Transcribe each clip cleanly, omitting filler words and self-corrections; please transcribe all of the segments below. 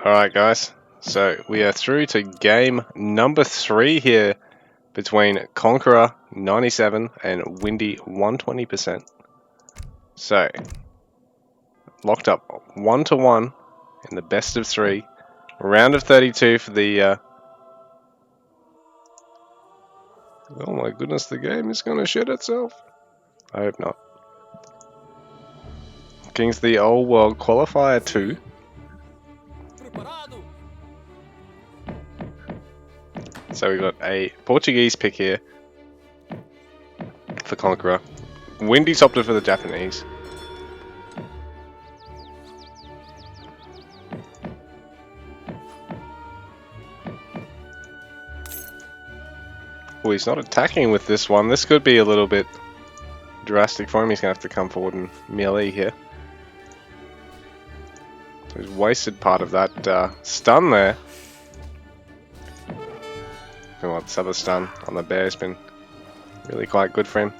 Alright guys, so we are through to game number 3 here between Conquerer97 and Windy 120%. So, locked up 1-1 in the best of 3. Round of 32 for the... Oh my goodness, the game is going to shit itself. I hope not. King's the Old World Qualifier 2. So we got a Portuguese pick here for Conqueror. Windy's opted for the Japanese. Oh, he's not attacking with this one. This could be a little bit drastic for him. He's going to have to come forward and melee here. So he's wasted part of that stun there. And this other stun on the bear has been really quite good for him.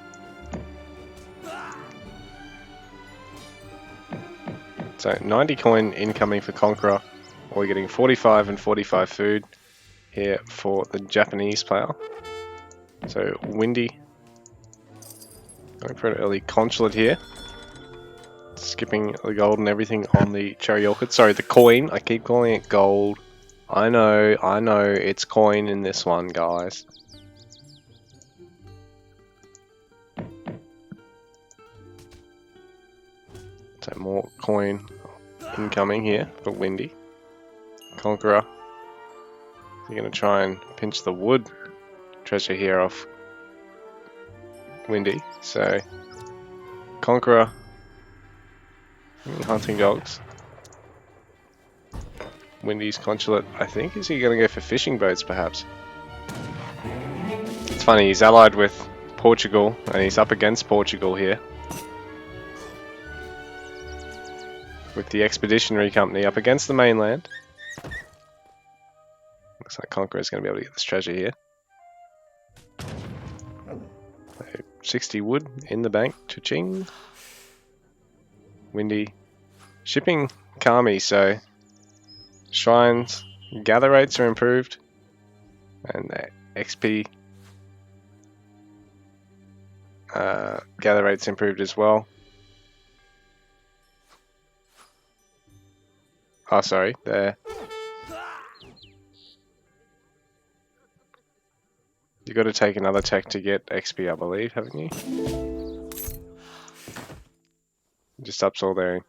So 90 coin incoming for Conqueror. We're getting 45 and 45 food here for the Japanese player. So Windy going for an early consulate here. Skipping the gold and everything on the cherry orchid. Sorry, the coin. I keep calling it gold. I know, it's coin in this one, guys. So more coin incoming here for Windy. Conqueror. You're going to try and pinch the wood treasure here off Windy. So Conqueror hunting dogs. Windy's consulate, I think. Is he going to go for fishing boats, perhaps? It's funny, he's allied with Portugal, and he's up against Portugal here. With the Expeditionary Company up against the mainland. Looks like Conqueror's going to be able to get this treasure here. 60 wood in the bank. Cha-ching. Windy shipping Kami, so shrines gather rates are improved, and the XP gather rates improved as well. Oh, sorry, there. You got to take another tech to get XP, I believe, haven't you? Just ups all there.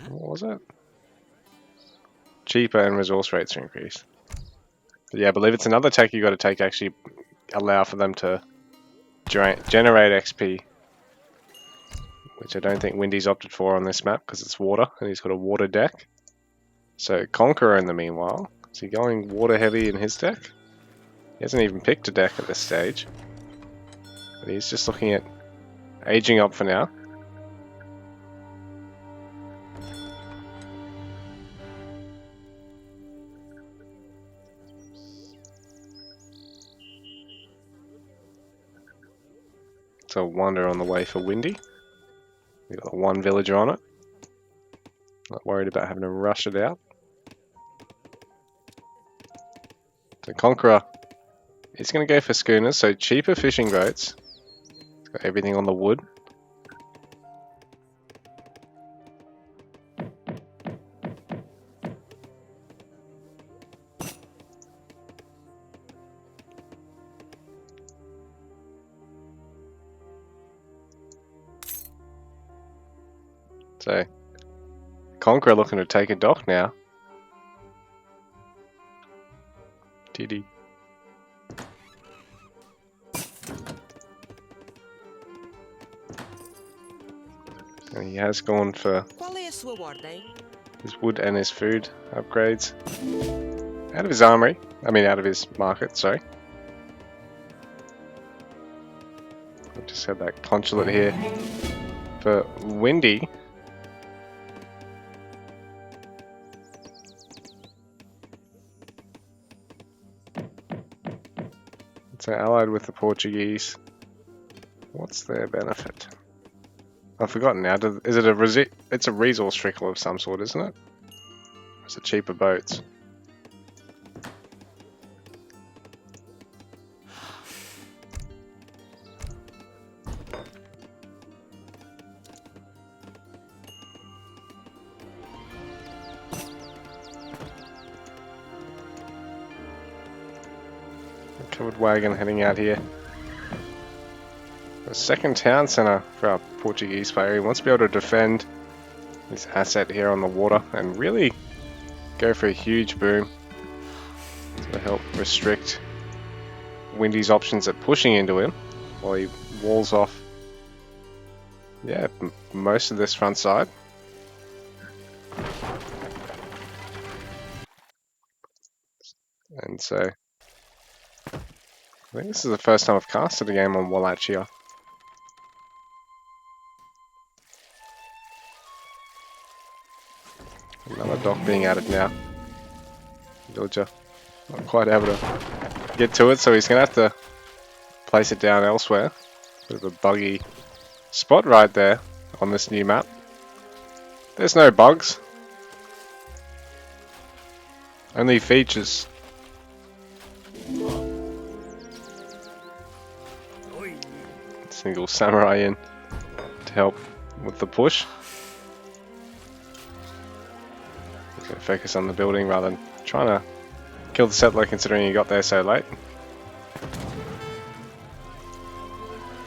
What was it? Cheaper and resource rates are increased. But yeah, I believe it's another tech you got to take to actually allow for them to generate XP. Which I don't think Windy's opted for on this map because it's water and he's got a water deck. So Conqueror in the meanwhile, is he going water heavy in his deck? He hasn't even picked a deck at this stage. But he's just looking at aging up for now. It's a wonder on the way for Windy. We've got one villager on it. Not worried about having to rush it out. The Conqueror is going to go for schooners, so cheaper fishing boats. It's got everything on the wood. So, Conqueror looking to take a dock now. TD. And he has gone for his wood and his food upgrades. Out of his armory. I mean, out of his market, sorry. We just had that consulate here for Windy. So allied with the Portuguese. What's their benefit? I've forgotten now. Is it it's a resource trickle of some sort, isn't it? It's a cheaper boats. Covered wagon heading out here. The second town centre for our Portuguese player. He wants to be able to defend his asset here on the water and really go for a huge boom to help restrict Windy's options at pushing into him while he walls off, yeah, most of this front side. And so I think this is the first time I've casted a game on Wallachia. Another dock being added now. Villager not quite able to get to it, so he's going to have to place it down elsewhere. Bit of a buggy spot right there on this new map. There's no bugs. Only features. Single samurai in to help with the push. He's going to focus on the building rather than trying to kill the settler, considering he got there so late.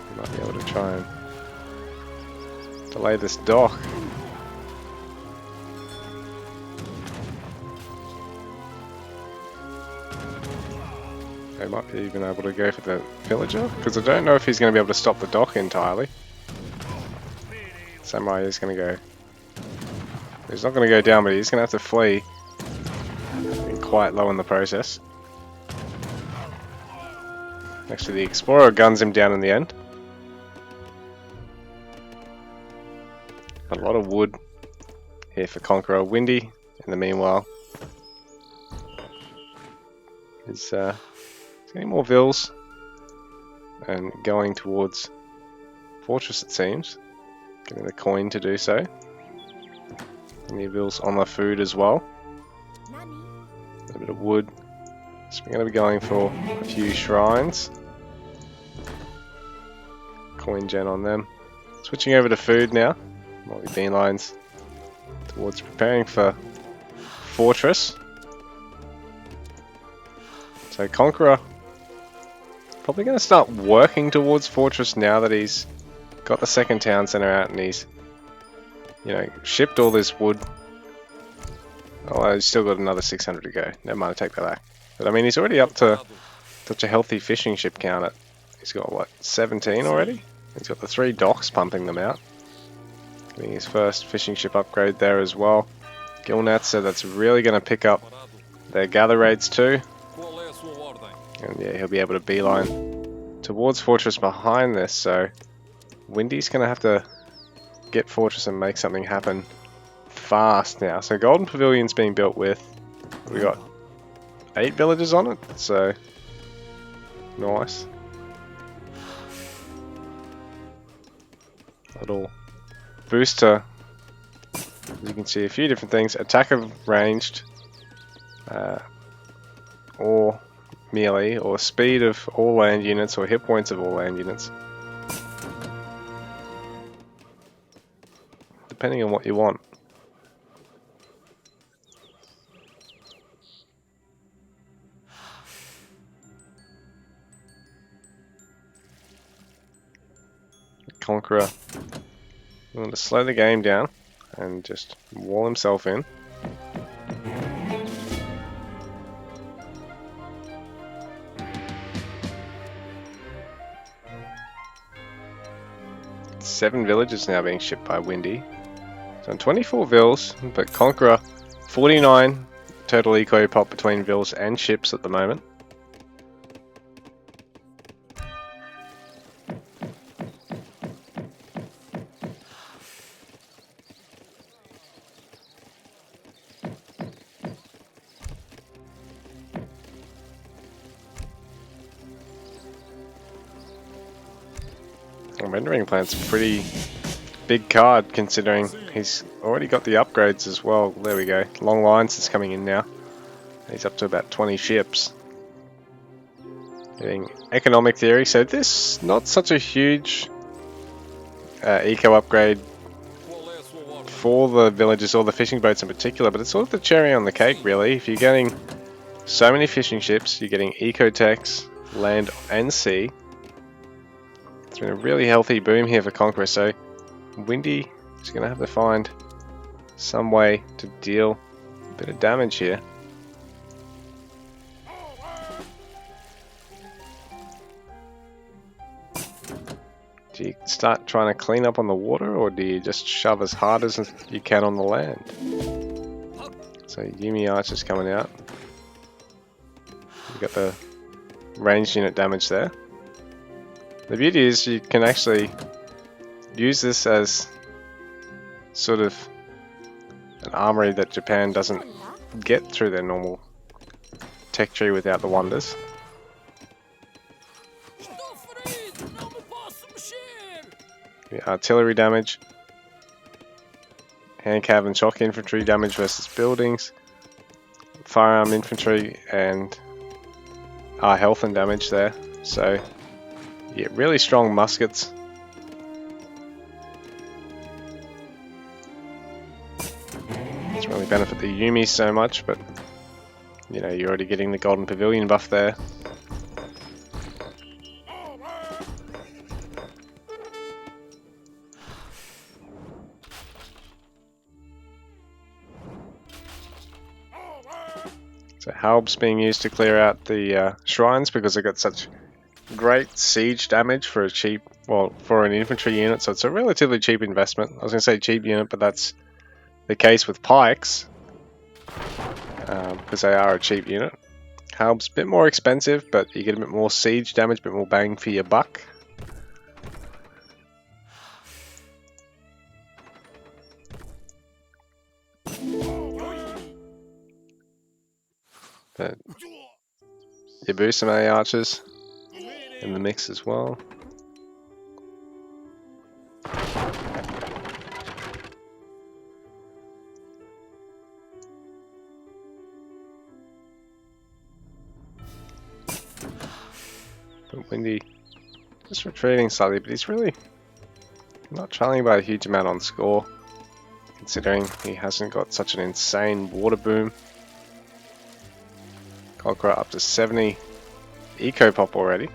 He might be able to try and delay this dock. They might be even able to go for the villager, because I don't know if he's going to be able to stop the dock entirely. Samurai is going to go. He's not going to go down, but he's going to have to flee. Being quite low in the process. Actually, the explorer guns him down in the end. A lot of wood here for Conqueror. Windy, in the meanwhile, is getting more vills and going towards Fortress, it seems. Getting the coin to do so. And the vills on the food as well. A bit of wood. So we're going to be going for a few shrines. Coin gen on them. Switching over to food now. Molly beanlines towards preparing for Fortress. So Conqueror probably going to start working towards Fortress now that he's got the second town centre out and he's, you know, shipped all this wood. Oh, he's still got another 600 to go. Never mind, I take that back. But I mean, he's already up to such a healthy fishing ship count. He's got what, 17 already? He's got the 3 docks pumping them out. Getting his first fishing ship upgrade there as well. Gilnat said that's really going to pick up their gather raids too. And yeah, he'll be able to beeline towards Fortress behind this, so Windy's going to have to get Fortress and make something happen fast now. So Golden Pavilion's being built with, we got 8 villages on it, so nice. Little booster, as you can see, a few different things. Attack of ranged, or melee, or speed of all land units, or hit points of all land units. Depending on what you want. Conqueror. I want to slow the game down and just wall himself in. Seven villages now being shipped by Windy. So 24 vills, but Conqueror 49 total eco pop between vills and ships at the moment. Rendering plant's pretty big card considering he's already got the upgrades as well. There we go. Long Lines is coming in now. He's up to about 20 ships. Getting Economic Theory. So this not such a huge eco upgrade for the villages or the fishing boats in particular, but it's sort of the cherry on the cake really. If you're getting so many fishing ships, you're getting eco-techs, land and sea. It's been a really healthy boom here for Conqueror, so Windy is going to have to find some way to deal a bit of damage here. Do you start trying to clean up on the water, or do you just shove as hard as you can on the land? So Yumi Archer's coming out. You've got the ranged unit damage there. The beauty is you can actually use this as sort of an armory that Japan doesn't get through their normal tech tree without the wonders. Artillery damage, hand cav and shock infantry damage versus buildings, firearm infantry and health and damage there. So yeah, really strong muskets. Doesn't really benefit the Yumi so much, but you know, you're already getting the Golden Pavilion buff there. So Halb's being used to clear out the shrines because they got such great siege damage for a cheap, well, for an infantry unit. So it's a relatively cheap investment. I was going to say cheap unit, but that's the case with pikes because they are a cheap unit. Halb's a bit more expensive, but you get a bit more siege damage, a bit more bang for your buck. But you boost some A archers in the mix as well. But Windy just retreating slightly, but he's really not trailing by a huge amount on score, considering he hasn't got such an insane water boom. Conqueror up to 70 eco pop already.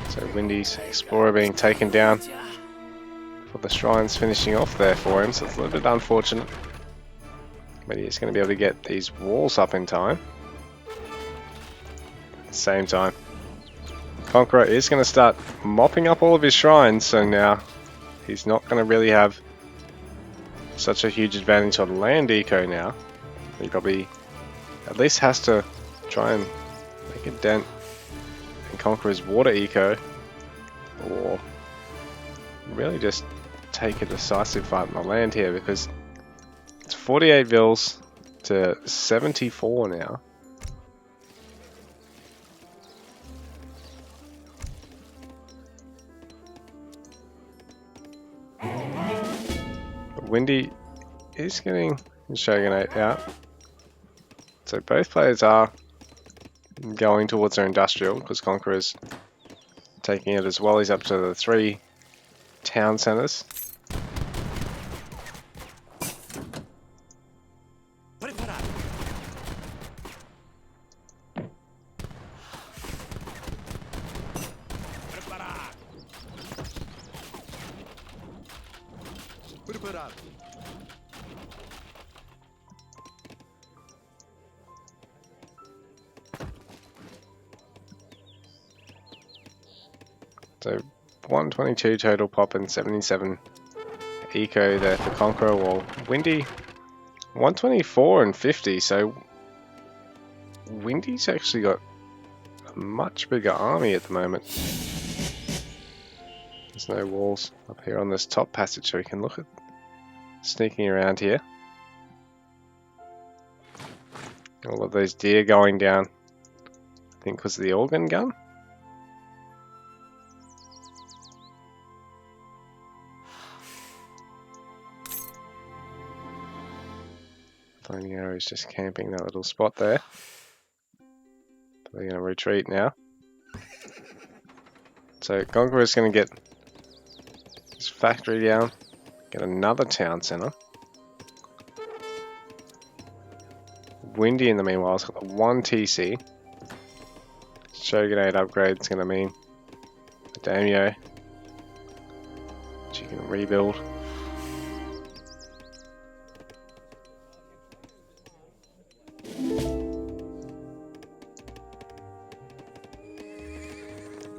So Windy's Explorer being taken down for the shrines finishing off there for him, so it's a little bit unfortunate. But he's going to be able to get these walls up in time. At the same time, Conqueror is going to start mopping up all of his shrines, so now he's not going to really have such a huge advantage on land eco now. He probably at least has to try and make a dent and conquer his water eco, or really just take a decisive fight on the land here, because it's 48 vils to 74 now. Windy is getting Shogunate out. So both players are going towards their industrial, because Conqueror's taking it as well. He's up to the 3 town centers. So 122 total pop and 77 eco there for Conqueror, while Windy 124 and 50, so Windy's actually got a much bigger army at the moment. There's no walls up here on this top passage, so we can look at sneaking around here. All of those deer going down think was the organ gun. Flaming Arrow is just camping that little spot there. They're going to retreat now. So Conqueror is going to get his factory down, get another town center. Windy in the meanwhile has got the 1 TC. Shogunate upgrade is going to mean a daimyo, which you can rebuild.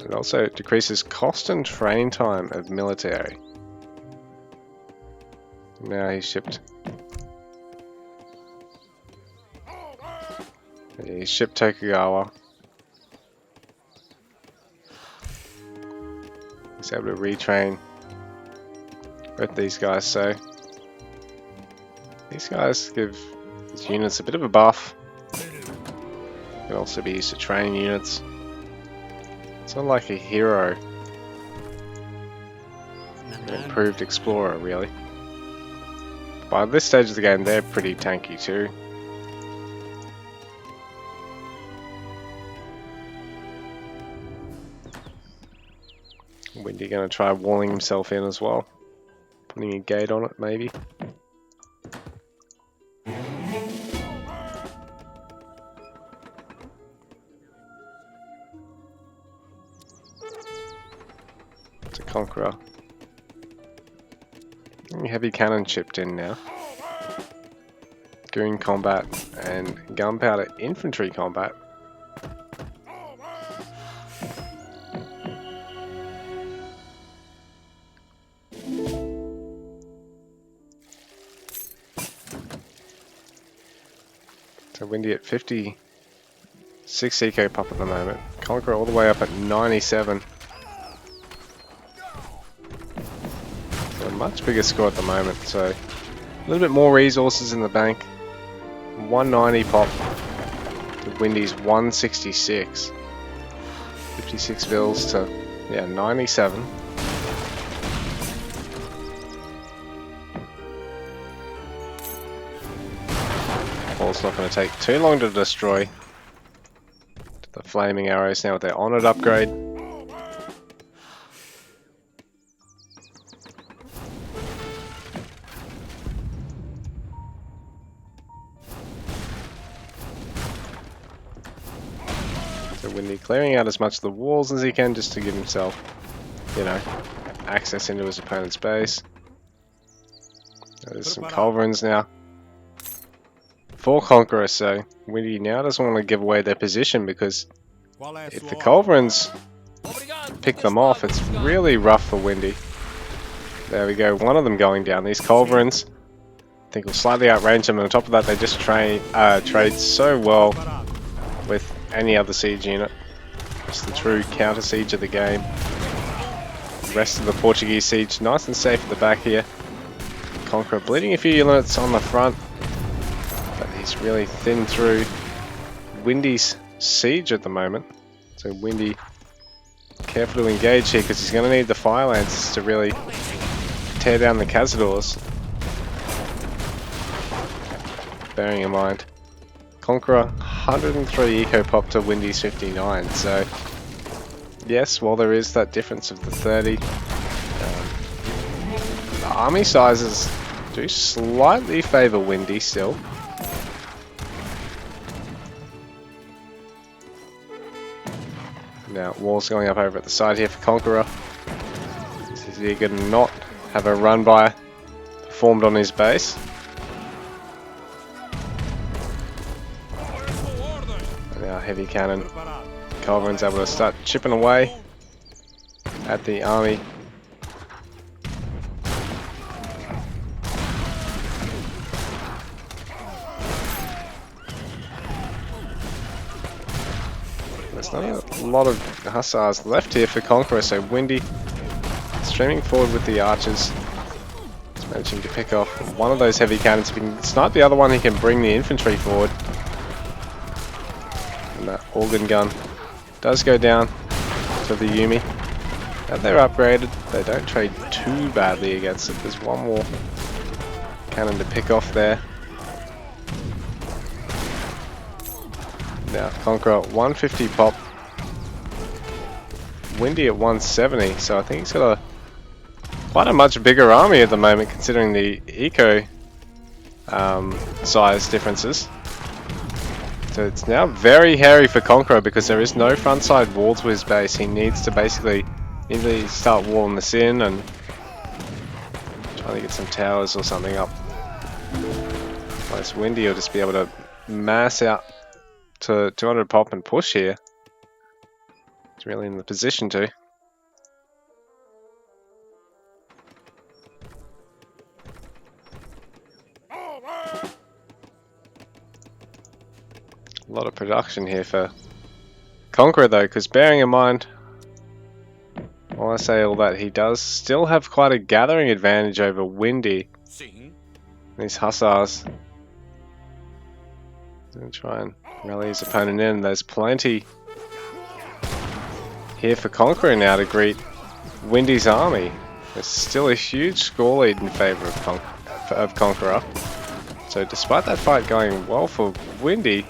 It also decreases cost and train time of military. Now he's shipped. He's shipped Tokugawa. He's able to retrain both these guys, so these guys give his units a bit of a buff. Can also be used to train units. It's not like a hero, an improved explorer really. By this stage of the game they're pretty tanky too. Windy gonna try walling himself in as well. Putting a gate on it maybe. Conqueror. Heavy cannon chipped in now. Goon combat and gunpowder infantry combat. So Windy at 56 eco pop at the moment. Conqueror all the way up at 97. Much bigger score at the moment, so a little bit more resources in the bank. 190 pop to Windy's 166. 56 bills to 97. Ball's not going to take too long to destroy. The flaming arrows now with their honored upgrade. Windy clearing out as much of the walls as he can just to give himself, access into his opponent's base. There's some culverins now. For Conqueror, so Windy now doesn't want to give away their position because if the culverins pick them off, it's really rough for Windy. There we go, one of them going down. These culverins, I think will slightly outrange them, and on top of that they just trade so well with any other siege unit. It's the true counter siege of the game. The rest of the Portuguese siege nice and safe at the back here. Conqueror bleeding a few units on the front, but he's really thin through Windy's siege at the moment. So Windy careful to engage here because he's going to need the fire lances to really tear down the cazadors. Bearing in mind Conqueror 103 eco pop to Windy's 59, so yes, while there is that difference of the 30, the army sizes do slightly favour Windy still. Now walls going up over at the side here for Conqueror. Is he going to not have a run by performed on his base? Heavy cannon. Culverin's able to start chipping away at the army. There's not a lot of hussars left here for Conqueror, so Windy streaming forward with the archers. He's managing to pick off one of those heavy cannons. If he can snipe the other one, he can bring the infantry forward. And that organ gun does go down to the Yumi. And they're upgraded. They don't trade too badly against it. There's one more cannon to pick off there. Now Conqueror 150 pop. Windy at 170, so I think he's got quite a much bigger army at the moment considering the eco size differences. So it's now very hairy for Conqueror because there is no front side wall to his base. He needs to basically either start walling this in and trying to get some towers or something up. Whereas Windy will just be able to mass out to 200 pop and push here. He's really in the position to. A lot of production here for Conqueror though, because bearing in mind, while I say all that, he does still have quite a gathering advantage over Windy. These Hussars. He's going to try and rally his opponent in. There's plenty here for Conqueror now to greet Windy's army. There's still a huge score lead in favour of Conqueror. So despite that fight going well for Windy,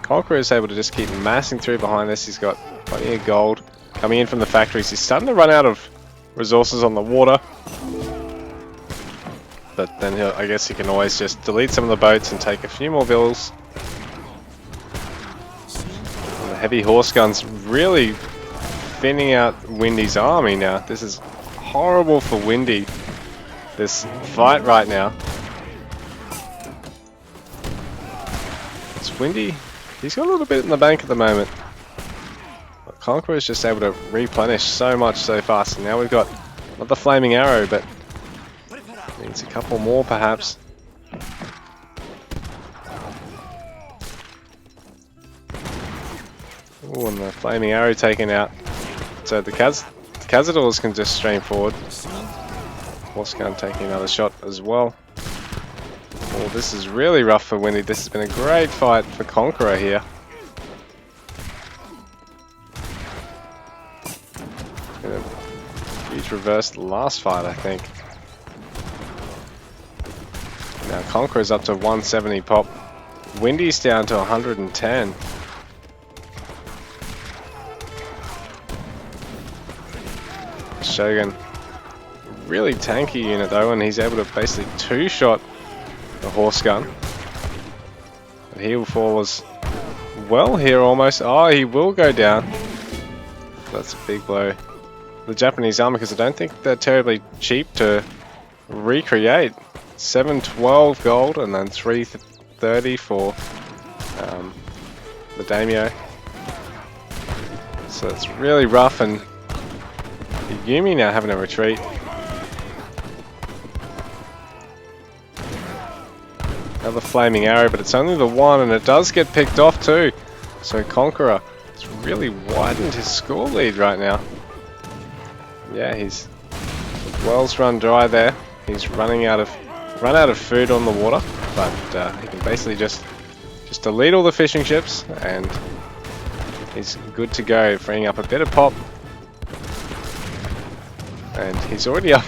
Conqueror is able to just keep massing through behind this. He's got plenty of gold coming in from the factories. He's starting to run out of resources on the water. But then I guess he can always just delete some of the boats and take a few more villas. And the heavy horse guns really thinning out Windy's army now. This is horrible for Windy, this fight right now. It's Windy. He's got a little bit in the bank at the moment. But Conqueror is just able to replenish so much so fast. And now we've got not the flaming arrow, but needs a couple more perhaps. Ooh, and the flaming arrow taken out. So the Cazadors can just stream forward. Horse gun taking another shot as well. Oh, this is really rough for Windy. This has been a great fight for Conqueror here. A huge reverse last fight, I think. Now Conqueror's up to 170 pop. Windy's down to 110. Shogun, really tanky unit though, and he's able to basically two-shot the horse gun. But he will fall as well here almost. Oh, he will go down. That's a big blow. The Japanese army, because I don't think they're terribly cheap to recreate. 712 gold and then 330 for the daimyo. So it's really rough, and Yumi now having a retreat. Another flaming arrow, but it's only the one, and it does get picked off too. So Conqueror has really widened his score lead right now. Yeah, his wells run dry there. He's run out of food on the water, but he can basically just delete all the fishing ships, and he's good to go, freeing up a bit of pop. And he's already up,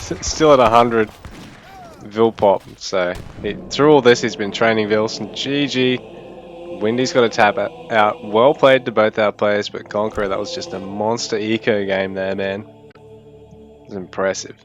still at 100 Vil pop. So through all this, he's been training Vils. And GG, Windy's got to tap out. Well played to both our players, but Conqueror, that was just a monster eco game there, man. It was impressive.